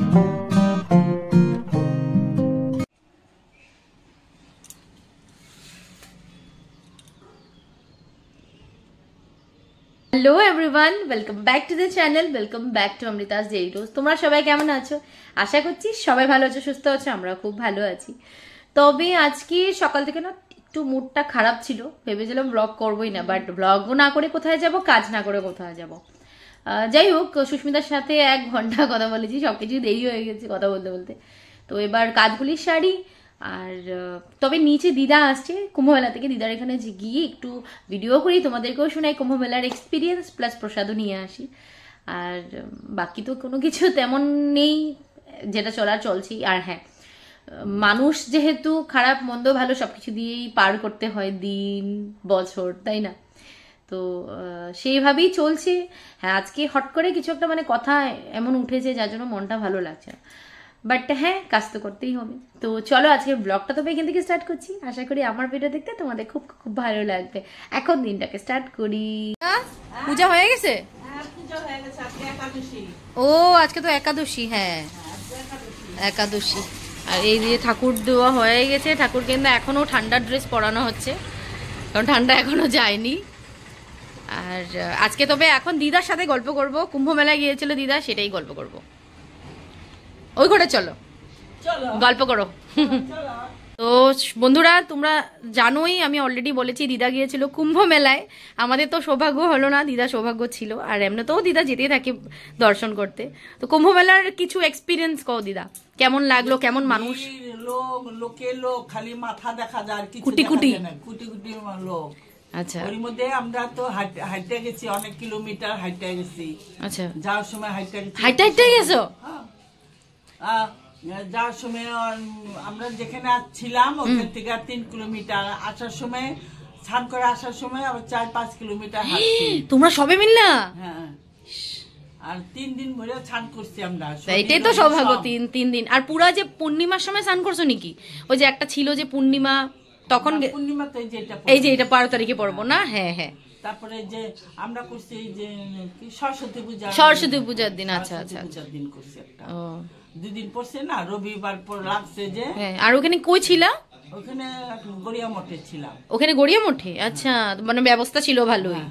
Hello everyone welcome back to the channel welcome back to Amrita's daily रोज। তোমরা সবাই কেমন আছো? আশা করছি সবাই ভালো আছো, সুস্থ আছো। আমরা খুব ভালো আছি। তবে আজকে সকাল থেকে না একটু মুডটা খারাপ ছিল, ভেবেছিলাম ব্লগ করবোই না, বাট ব্লগও না করে কোথায় যাব, কাজ না করে কোথায় যাব। যাই হোক, সুস্মিতার সাথে 1 ঘন্টা কথা বলেছি, সবকিছু দেরি হয়ে গেছে কথা বলতে বলতে। তো এবার কাজগুলি সারি। আর তবে নিচে দিদা আসছে কুম্ভমেলা থেকে, দিদার এখানে গিয়ে একটু ভিডিও করি, তোমাদেরকেও শোনাই কুম্ভমেলার এক্সপিরিয়েন্স, প্লাস প্রসাদও নিয়ে আসি। আর বাকি তো কোনো কিছু তেমন নেই, যেটা চলার চলছি। আর হ্যাঁ, মানুষ যেহেতু খারাপ মন্দ ভালো সবকিছু দিয়েই পার করতে হয় দিন বছর, তাই না? তো সেইভাবেই চলছে। হ্যাঁ, আজকে হট করে কিছু একটা মানে কথা এমন উঠেছে যার জন্য মনটা ভালো লাগছে না, বাট হ্যাঁ, কাজ তো করতেই হবে। তো চলো আজকের ব্লগটা তবে এখান থেকে স্টার্ট করছি। আশা করি আমার ভিডিও দেখতে তোমাদের খুব খুব ভালো লাগবে। এখন দিনটাকে স্টার্ট করি। পূজা হয়ে গেছে? ও আজকে তো একাদশী। হ্যাঁ, একাদশী। আর এই দিয়ে ঠাকুর দেওয়া হয়ে গেছে। ঠাকুর কিন্তু এখনো ঠান্ডার ড্রেস পরানো হচ্ছে, কারণ ঠান্ডা এখনো যায়নি। আর আজকে তবে এখন দিদার সাথে গল্প করব। কুম্ভ মেলায় গিয়েছিল দিদা, সেটাই গল্প করব। ওই ঘরে চলো গল্প করো। তো বন্ধুরা, তোমরা জানোই, আমি অলরেডি বলেছি দিদা গিয়েছিল কুম্ভ মেলায়। আমাদের তো সৌভাগ্য হলো না, দিদা সৌভাগ্য ছিল। আর এমনিতেও দিদা যেতেই থাকে দর্শন করতে। তো কুম্ভ মেলার কিছু এক্সপিরিয়েন্স কও দিদা, কেমন লাগলো, কেমন মানুষ? লোক খালি মাথা দেখা যায়, কুটি কুটি লোক। আচ্ছা, ওর মধ্যে আমরা তো হাইটে গেছি, অনেক কিলোমিটার হাইটে গেছি। আচ্ছা, যাওয়ার সময় হাইটে গেছো? যাওয়ার সময় আমরা যেখানে ছিলাম ওখান থেকে 3 কিলোমিটার, আসার সময় স্নান করে আসার সময় আবার 4-5 কিলোমিটার হাঁটছি। তোমরা সবে মিললা? হ্যাঁ, আর 3 দিন ধরে স্নান করছি আমরা। এটাই তো সৌভাগ্য, 3 দিন। আর পুরা যে পূর্ণিমার সময় স্নান করছো নাকি? ওই যে একটা ছিল যে পূর্ণিমা, তখন পূর্ণিমা তো এই যে এটা 12 তারিখে পড়বো না? হ্যাঁ হ্যাঁ। তারপরে যে আমরা করছি এই যে সরস্বতী পূজার দিন। আচ্ছা আচ্ছা, দিন করছি একটা। 2 দিন পড়ছে না, রবিবার পর লাগছে যে। আর ওখানে কই ছিলা? ওখানে গড়িয়া মঠে ছিলাম। ওখানে গড়িয়া মঠে? আচ্ছা, মানে ব্যবস্থা ছিল ভালোই।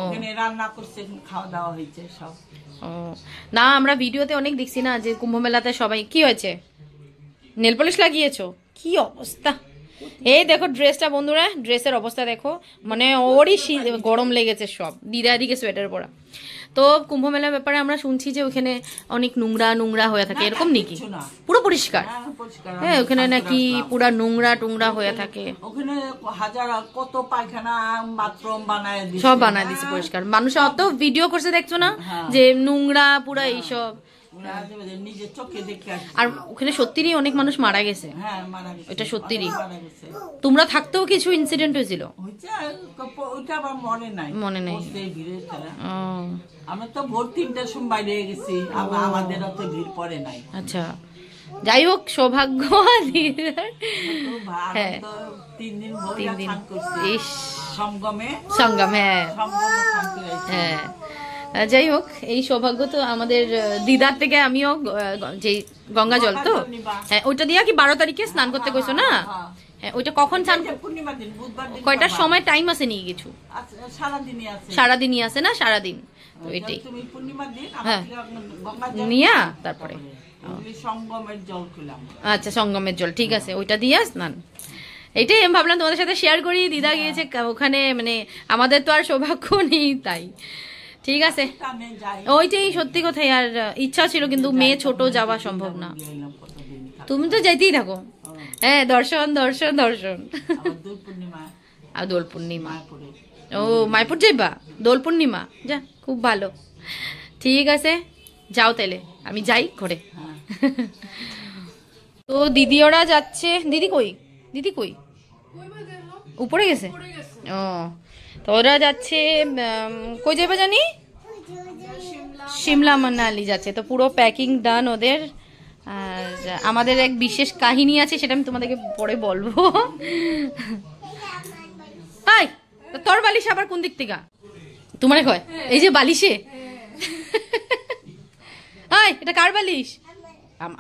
ওখানে রান্না করছে, খাওয়া দাওয়া হয়েছে সব। না, আমরা ভিডিওতে অনেক দেখছি না যে কুম্ভ মেলাতে সবাই কি হয়েছে, নেল পলিশ লাগিয়েছো? কি অবস্থা! এই দেখো ড্রেসটা বন্ধুরা, ড্রেসের অবস্থা দেখো, মানে ওরই গরম লেগেছে সব। দিদা দিকে সোয়েটার পরা। তো কুম্ভ মেলার ব্যাপারে আমরা শুনছি যে ওখানে অনেক নোংরা হয়ে থাকে, এরকম নাকি? পুরো পরিষ্কার? হ্যাঁ, ওখানে নাকি পুরা নোংরা হয়ে থাকে। ওখানে হাজার কত পায়খানা বাথরুম বানায় দিছে, সব বানায় দিছে পরিষ্কার। মানুষ অত ভিডিও করছে, দেখছো না যে নোংরা পুরা এইসব। আর ওখানে সত্যিই অনেক মানুষ মারা গেছে। এটা সত্যিই। তোমরা থাকতেও কিছু ইনসিডেন্ট হয়েছিল? মনে নাই। আমরা তো ভোর 3টার সময় বাইরে গেছি, আমাদের অত ভিড় পড়ে নাই। আচ্ছা, যাই হোক, সৌভাগ্য। হ্যাঁ, 3 দিন সঙ্গম। হ্যাঁ, যাই হোক, এই সৌভাগ্য তো আমাদের দিদার থেকে। আমিও যে গঙ্গা জল তো, হ্যাঁ, ওইটা দিয়া কি 12 তারিখে স্নান করতে কইছো না? হ্যাঁ, ওইটা কখন স্নান? কয়টার সময় টাইম আছে নি কিছু? সারাদিনই আছে না? সারাদিন। তো এটাই। হ্যাঁ, নিয়া তারপরে আচ্ছা, সঙ্গমের জল, ঠিক আছে, ওইটা দিয়া স্নান। এইটাই আমি ভাবলাম তোমাদের সাথে শেয়ার করি। দিদা গিয়েছে ওখানে, মানে আমাদের তো আর সৌভাগ্য নেই, তাই। ঠিক আছে, ওইটাই সত্যি কথাই। আর ইচ্ছা ছিল, কিন্তু মেয়ে ছোট, যাওয়া সম্ভব না। তুমি তো যাইতেই থাকো। হ্যাঁ, দর্শন। আর দোল পূর্ণিমা। ও, মায়াপুর যাইবা? দোল পূর্ণিমা, যা, খুব ভালো। ঠিক আছে, যাও তাহলে, আমি যাই ঘরে। তো দিদি ওরা যাচ্ছে। দিদি কই? উপরে গেছে? ও, তো ওরা যাচ্ছে। কই যাবে জানি? শিমলা মানালি যাচ্ছে। তো পুরো প্যাকিং ডান ওদের। আর আমাদের এক বিশেষ কাহিনী আছে, সেটা আমি তোমাদেরকে পরে বলবো। হাই, তোর বালিশ আবার কোন দিক থেকে? তোমার কয় এই যে বালিশে। হাই, এটা কার বালিশ?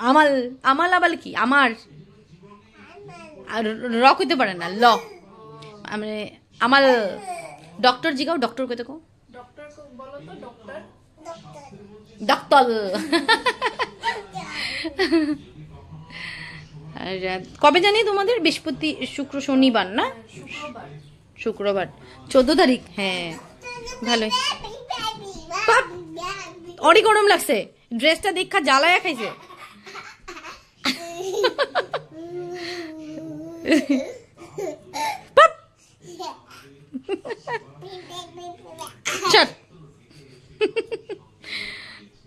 আমাল আমাল আবার কি আমার আর র কইতে পারে না ল মানে আমাল ডক্টর জিগাও ডক্টর কইতে কো ডক্টর আর কবে জানি তোমাদের বৃহস্পতি শুক্র শনিবার না শুক্রবার 14 তারিখ হ্যাঁ ভালোই অনেক গরম লাগছে ড্রেসটা দেখা জ্বালায়া খাইছে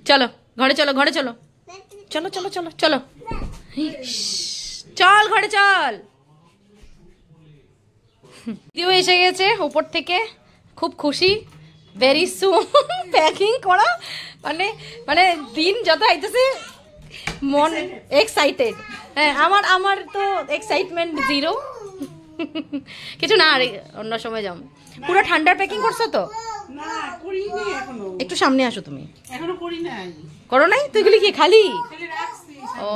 চলো ঘরে চলো ঘরে চলো চলো চলো চলো চলো চল ঘরে চল দিদিও এসে গেছে উপর থেকে খুব খুশি ভেরি সুন প্যাকিং করা মানে মানে দিন যত আইতেছে মন এক্সাইটেড হ্যাঁ আমার আমার তো এক্সাইটমেন্ট জিরো কিছু না আর অন্য সময় যাও পুরো ঠান্ডার প্যাকিং করছো তো না করিনি এখনো একটু সামনে আসো তুমি এখনো করি নাই করো নাই তো এগুলি কি খালি খালি রাখছি ও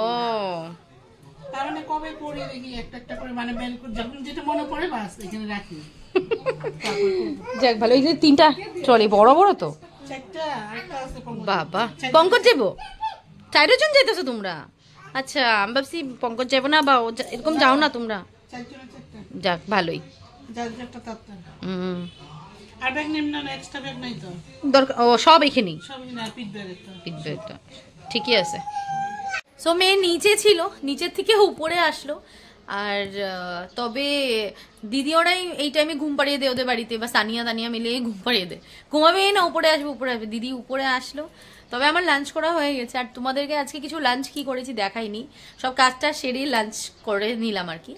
তার মানে কবে করি দেখি একটা একটা করে মানে বের করে যখন যেটা মনে পড়ে বাস এখানে রাখি যাক ভালো এই যে 3টা ট্রলি বড় বড় তো চারটা আরেকটা আছে বাবা পঙ্কজ যাবো 4 জন যাইতেছো তোমরা আচ্ছা আমি ভাবছি পঙ্কজ যাবো না বা এরকম যাও না তোমরা চারটা চারটা যাক ভালোই যার একটা তারটা হুম আর ব্যাগ নেম না এক্সট্রা ব্যাগ নাই তো দরকার ও সব এখানেই সব না পিট ব্যাগ একটা ফিডব্যাকটা ঠিকই আছে সো মেয়ে নিচে ছিল নিচের থেকে উপরে আসলো আর তবে দিদি ওরাই এই টাইমে ঘুম পাড়িয়ে দেয় ওদের বাড়িতে বা সানিয়া তানিয়া মিলে ঘুম পাড়িয়ে দেয় ঘুমাবে না উপরে আসবে দিদি উপরে আসলো তবে আমার লাঞ্চ করা হয়ে গেছে আর তোমাদেরকে আজকে কিছু লাঞ্চ কি করেছি দেখাইনি সব কাজটা সেরে লাঞ্চ করে নিলাম আর কি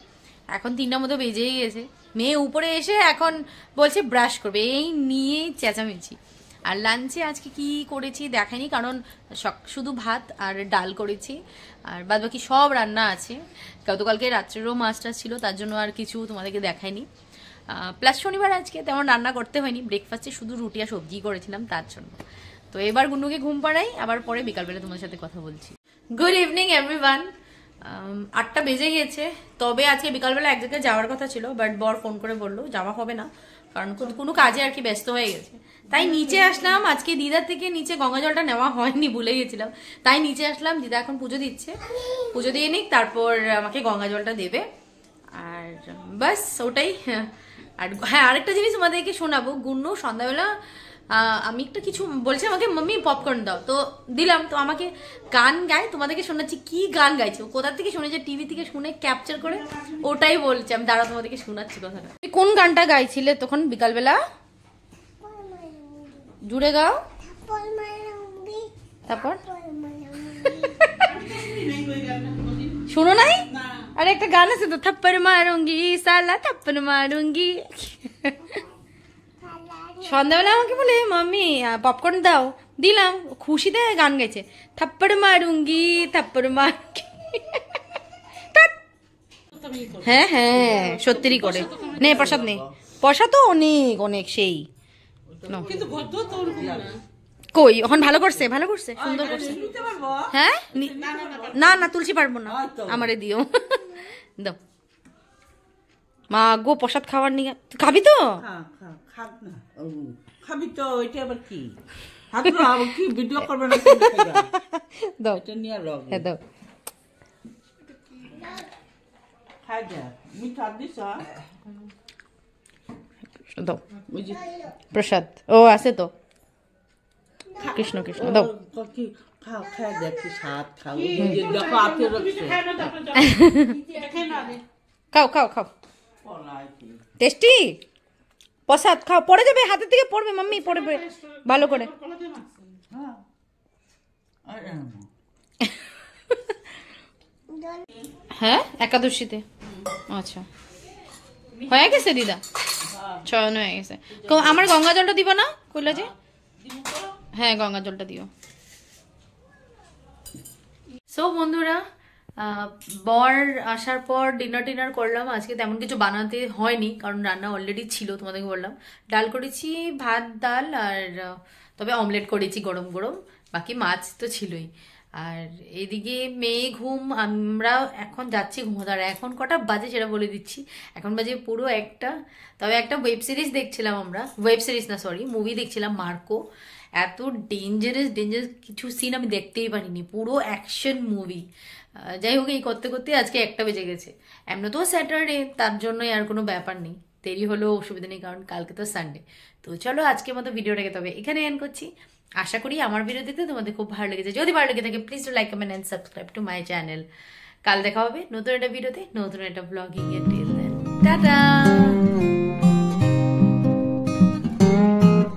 এখন 3টার মতো বেজেই গেছে মেয়ে উপরে এসে এখন বলছে ব্রাশ করবে এই নিয়ে চেঁচামেচি আর লাঞ্চে আজকে কি করেছি দেখাইনি কারণ শুধু ভাত আর ডাল করেছি আর বাদ বাকি সব রান্না আছে গতকালকে রাত্রেরও মাছটা ছিল তার জন্য আর কিছু তোমাদেরকে দেখাইনি প্লাস শনিবার আজকে তেমন রান্না করতে হয়নি ব্রেকফাস্টে শুধু রুটি আর সবজি করেছিলাম তার জন্য তো এবার গুন্নুকে ঘুম পাড়াই আবার পরে বিকালবেলা তোমার সাথে কথা বলছি গুড ইভিনিং এভরিওয়ান 8টা বেজে গিয়েছে তবে আজকে বিকালবেলা এক জায়গায় যাওয়ার কথা ছিল বাট বর ফোন করে বললো যাওয়া হবে না কারণ কোনো কাজে আর কি ব্যস্ত হয়ে গেছে তাই নিচে আসলাম আজকে দিদার থেকে নিচে গঙ্গা জলটা নেওয়া হয়নি ভুলে গেছিলাম তাই নিচে আসলাম দিদা এখন পুজো দিচ্ছে পুজো দিয়ে নিক তারপর আমাকে গঙ্গা জলটা দেবে আর বাস ওটাই আর হ্যাঁ আরেকটা জিনিস তোমাদেরকে শোনাবো গুন্নু সন্ধ্যাবেলা আমি একটা কিছু বলছি আমাকে মাম্মি পপকর্ন দাও তো দিলাম তো আমাকে গান গায় তোমাদেরকে শোনাচ্ছি কি গান গাইছে ও কোথা থেকে শুনেছে টিভি থেকে শুনে ক্যাপচার করে ওটাই বলছে আমি দাঁড়া তোমাদেরকে শোনাচ্ছি কথাটা কোন গানটা গাইছিলে তখন বিকালবেলা জুড়ে গাও তারপর শুনো নাই আরে একটা গান আছে তো থাপ্পড় মারুঙ্গি সালা থাপ্পড় মারুঙ্গি সন্ধ্যাবেলা আমাকে বলে মাম্মি পপকর্ন দাও দিলাম খুশিতে গান গাইছে থাপ্পড় মারুঙ্গি থাপ্পড় মারুঙ্গি হ্যাঁ হ্যাঁ সত্যিই করে নে প্রসাদ নে প্রসাদ তো অনেক অনেক সেই কই এখন ভালো করছে সুন্দর করছে হ্যাঁ না না তুলসী পারবো না আমারে দিও দাও মা গো প্রসাদ খাওয়ার নিয়ে খাবি তো খাবি তো এটা আবার কি কি ভিডিও করবে না দাও এটা নিয়ে লগ হ্যাঁ দাও খাই যা মিঠা দিছ দাও প্রসাদ ও আছে তো কৃষ্ণ কৃষ্ণ দাও কি খাও খাই দেখি স্বাদ খাও দেখো আপনি রাখছে খাও খাও খাও টেস্টি প্রসাদ খাও পড়ে যাবে হাতের থেকে পড়বে মাম্মি পড়বে ভালো করে হ্যাঁ একাদশীতে আচ্ছা হয়ে গেছে দিদা চয়ন হয়ে গেছে আমার গঙ্গা জলটা দিবা না কইলা যে হ্যাঁ গঙ্গা জলটা দিও সো বন্ধুরা বর আসার পর ডিনার করলাম আজকে তেমন কিছু বানাতে হয়নি কারণ রান্না অলরেডি ছিল তোমাদেরকে বললাম ডাল করেছি ভাত ডাল আর তবে অমলেট করেছি গরম গরম বাকি মাছ তো ছিলই আর এদিকে মেয়ে ঘুম, আমরা এখন যাচ্ছি ঘুমোতে। আর এখন কটা বাজে সেটা বলে দিচ্ছি, এখন বাজে পুরো 1টা। তবে একটা ওয়েব সিরিজ দেখছিলাম আমরা, ওয়েব সিরিজ না সরি মুভি দেখছিলাম মার্কো। এত ডেঞ্জারাস কিছু সিন আমি দেখতেই পারিনি, পুরো অ্যাকশন মুভি। যাই হোক, এই করতে করতে আজকে 1টা বেজে গেছে। এমনি তো স্যাটারডে, তার জন্যই আর কোনো ব্যাপার নেই, দেরি হলেও অসুবিধা নেই, কারণ কালকে তো সানডে। তো চলো আজকের মতো ভিডিওটাকে তবে এখানে এন্ড করছি। আশা করি আমার ভিডিও দেখতে তোমাদের খুব ভালো লেগেছে। যদি ভালো লেগে থাকে please like comment and subscribe to my channel. কাল দেখা হবে নতুন একটা ভিডিওতে, নতুন একটা ব্লগিং এর। টাটা।